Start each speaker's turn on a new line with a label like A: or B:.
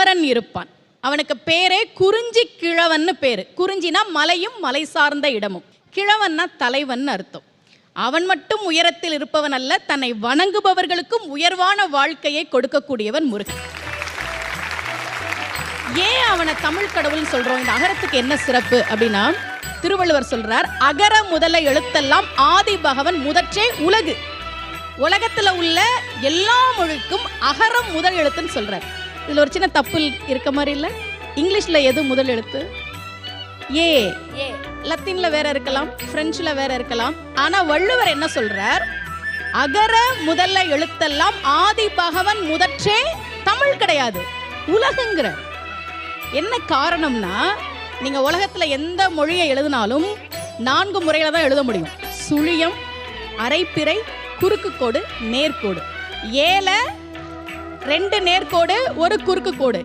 A: குமரன் இருப்பான். அவனுக்கு பேரே குறிஞ்சி கிழவன் பேரு. குறிஞ்சினா மலையும் மலை சார்ந்த இடமும், கிழவன்னா தலைவன் அர்த்தம். அவன் மட்டும் உயரத்தில் இருப்பவன் அல்ல, தன்னை வணங்குபவர்களுக்கும் உயர்வான வாழ்க்கையை கொடுக்கக்கூடியவன் முருகன். ஏன் அவனை தமிழ் கடவுள்னு சொல்றோம்? இந்த அகரத்துக்கு என்ன சிறப்பு அப்படின்னா, திருவள்ளுவர் சொல்றார், அகர முதல எழுத்தெல்லாம் ஆதி பகவன் முதற்றே உலகு. உலகத்துல உள்ள எல்லா மொழிக்கும் அகரம் முதல் எழுத்துன்னு சொல்றார். இதுல ஒரு சின்ன தப்பு இருக்க மாதிரி இல்ல? இங்கிலீஷ்ல எது முதல் எழுத்து? ஏ. லத்தீன்ல வேற இருக்கலாம், பிரெஞ்சுல வேற இருக்கலாம். ஆனா வள்ளுவர் என்ன சொல்றார்? அகர முதல்ல எழுத்தெல்லாம் ஆதி பகவன் முதற்றே தமிழ் கிடையாது, உலகுங்கிற. என்ன காரணம்னா, நீங்க உலகத்துல எந்த மொழியை எழுதினாலும் 4 முறையில தான் எழுத முடியும். சுழியம், அரைப்பிறை, குறுக்கு கோடு, நேர்கோடு. ஏல 2 நேர்கோடு 1 குறுக்கு கோடு.